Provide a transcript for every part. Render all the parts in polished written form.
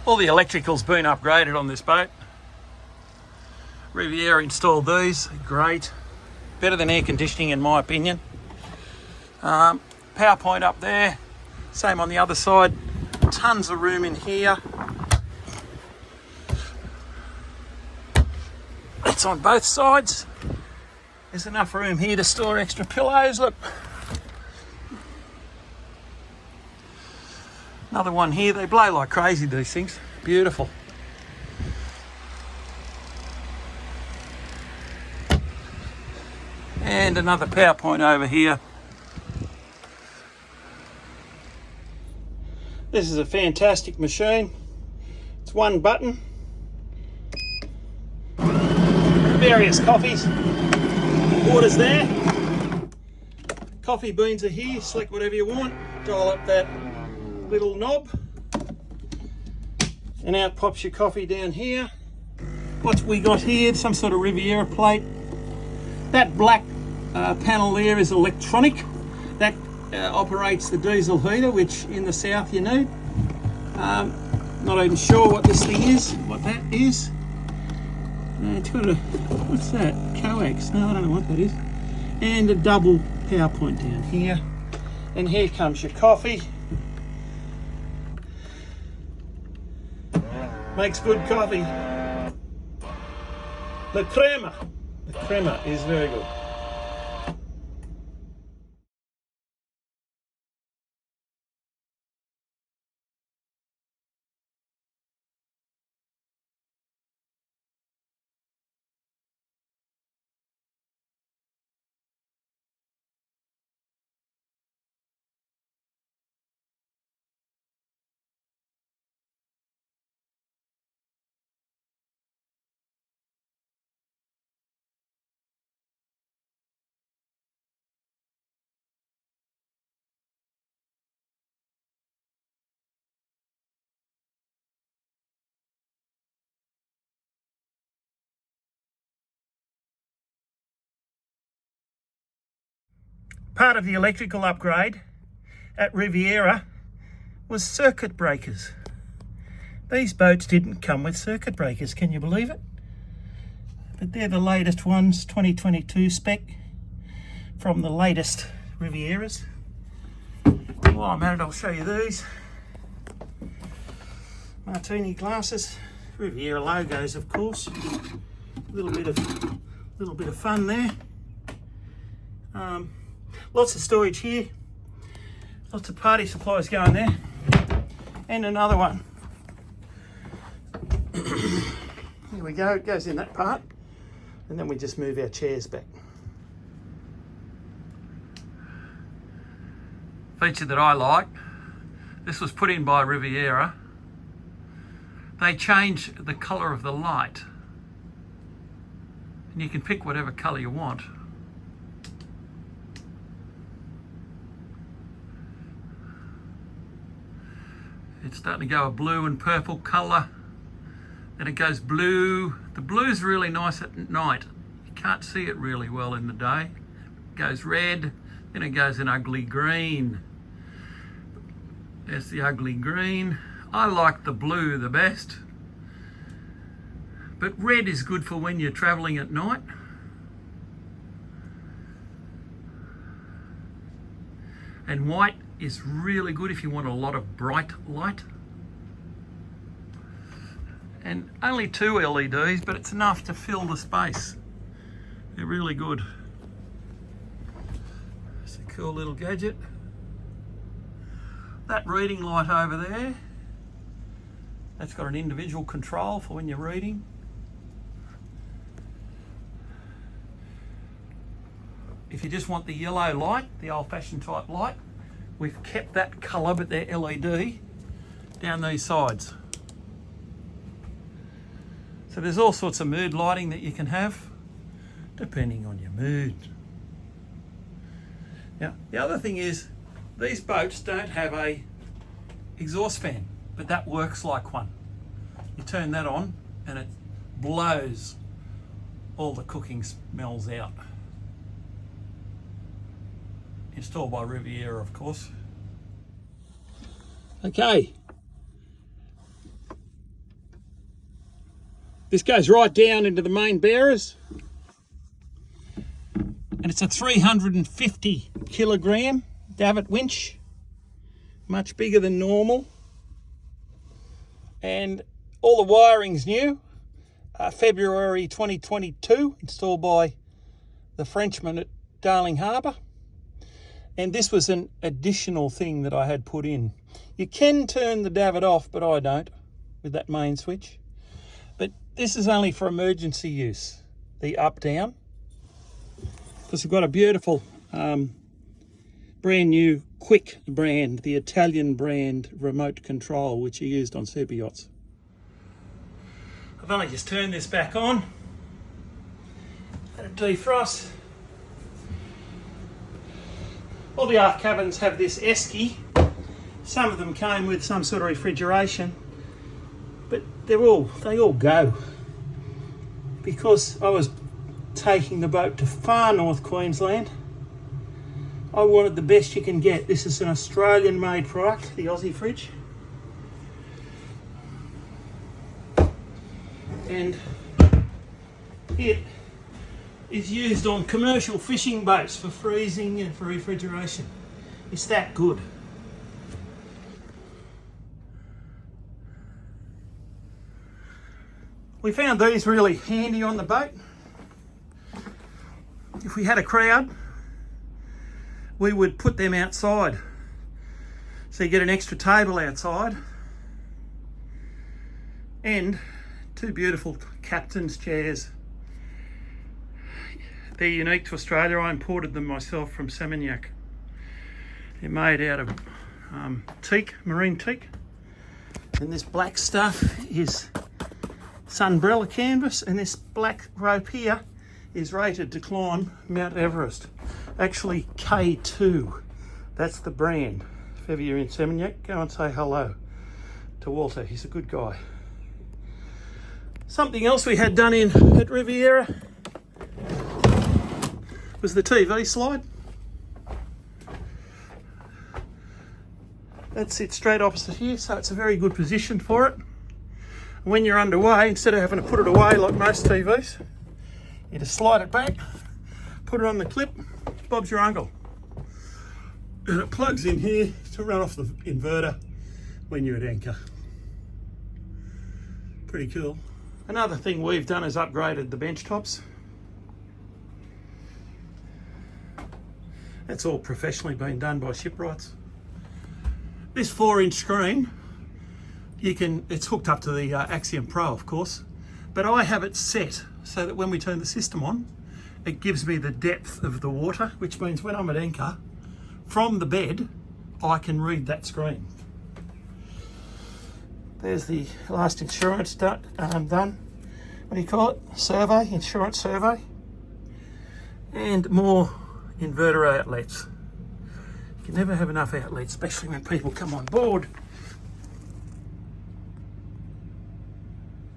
All the electrical's been upgraded on this boat. Riviera installed these, great. Better than air conditioning in my opinion. Power point up there, same on the other side. Tons of room in here. It's on both sides. There's enough room here to store extra pillows, look. Another one here, they blow like crazy, these things. Beautiful. And another power point over here. This is a fantastic machine. It's one button. Various coffees. Water's there. Coffee beans are here. Select whatever you want. Dial up that little knob. And out pops your coffee down here. What we got here? Some sort of Riviera plate. That black panel there is electronic. That operates the diesel heater, which in the south you need. Not even sure what this thing is, what that is. It's got a, what's that? Coax? No, I don't know what that is. And a double power point down here. And here comes your coffee. Makes good coffee. The crema. The crema is very good. Part of the electrical upgrade at Riviera was circuit breakers. These boats didn't come with circuit breakers, can you believe it? But they're the latest ones, 2022 spec from the latest Rivieras. While I'm at it, I'll show you these. Martini glasses, Riviera logos of course. A little bit of fun there. Lots of storage here. Lots of party supplies going there. And another one. Here we go, it goes in that part. And then we just move our chairs back. Feature that I like, this was put in by Riviera. They change the colour of the light. And you can pick whatever colour you want. It's starting to go a blue and purple colour. Then it goes blue. The blue's really nice at night. You can't see it really well in the day. It goes red, then it goes an ugly green. There's the ugly green. I like the blue the best. But red is good for when you're travelling at night. And white is really good if you want a lot of bright light. And only 2 LEDs, but it's enough to fill the space. They're really good. It's a cool little gadget. That reading light over there, that's got an individual control for when you're reading. If you just want the yellow light, the old-fashioned type light, we've kept that colour, but they're LED, down these sides. So there's all sorts of mood lighting that you can have, depending on your mood. Now, the other thing is, these boats don't have a exhaust fan, but that works like one. You turn that on and it blows all the cooking smells out. Installed by Riviera, of course. Okay. This goes right down into the main bearers. And it's a 350 kilogram davit winch, much bigger than normal. And all the wiring's new. February 2022, installed by the Frenchman at Darling Harbour. And this was an additional thing that I had put in. You can turn the davit off, but I don't with that main switch. But this is only for emergency use, the up-down. Because we've got a beautiful brand new Quick brand, the Italian brand remote control, which are used on super yachts. I've only just turned this back on. Let it defrost. All the aft cabins have this esky. Some of them came with some sort of refrigeration, but they all go. Because I was taking the boat to far north Queensland, I wanted the best you can get. This is an Australian made product, the Aussie fridge. And it is used on commercial fishing boats for freezing and for refrigeration. It's that good. We found these really handy on the boat. If we had a crowd, we would put them outside. So you get an extra table outside and two beautiful captain's chairs. They're unique to Australia. I imported them myself from Seminyak. They're made out of teak, marine teak. And this black stuff is sunbrella canvas, and this black rope here is rated to climb Mount Everest. Actually K2, that's the brand. If ever you're in Seminyak, go and say hello to Walter, he's a good guy. Something else we had done at Riviera was the TV slide. That sits straight opposite here, so it's a very good position for it. When you're underway, instead of having to put it away like most TVs, you just slide it back, put it on the clip, Bob's your uncle. And it plugs in here to run off the inverter when you're at anchor. Pretty cool. Another thing we've done is upgraded the bench tops. That's all professionally been done by shipwrights. This 4-inch screen, it's hooked up to the Axiom Pro, of course, but I have it set so that when we turn the system on, it gives me the depth of the water, which means when I'm at anchor, from the bed, I can read that screen. There's the last insurance done. What do you call it? Survey, insurance survey. And more inverter outlets. You can never have enough outlets, especially when people come on board.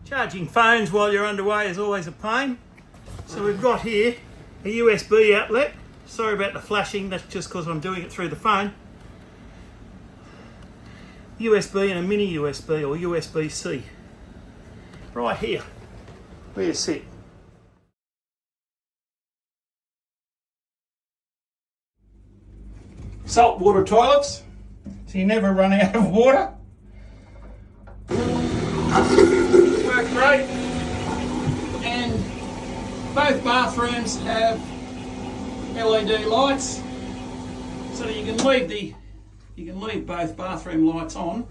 Charging phones while you're underway is always a pain. So we've got here a USB outlet. Sorry about the flashing, that's just because I'm doing it through the phone. USB and a mini USB or USB-C. Right here, where you sit. Saltwater toilets, so you never run out of water. Work great. And both bathrooms have LED lights, so that you can leave both bathroom lights on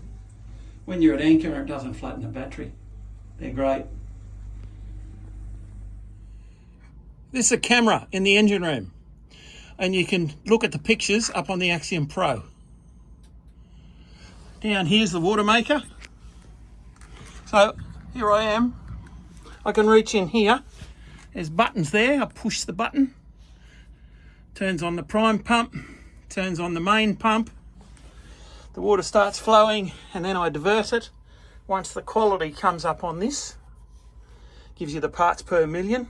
when you're at anchor and it doesn't flatten the battery. They're great. This is a camera in the engine room, and you can look at the pictures up on the Axiom Pro. Down here's the water maker. So here I am. I can reach in here. There's buttons there. I push the button. Turns on the prime pump. Turns on the main pump. The water starts flowing, and then I divert it. Once the quality comes up on this, gives you the parts per million.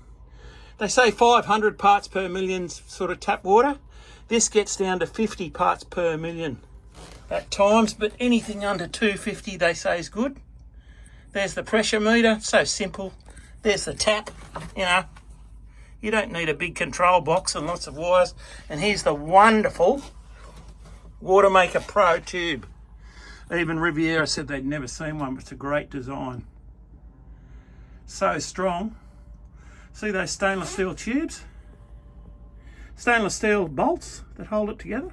They say 500 parts per million sort of tap water. This gets down to 50 parts per million at times, but anything under 250 they say is good. There's the pressure meter, so simple. There's the tap, you know. You don't need a big control box and lots of wires. And here's the wonderful Watermaker Pro tube. Even Riviera said they'd never seen one, but it's a great design. So strong. See those stainless steel tubes? Stainless steel bolts that hold it together.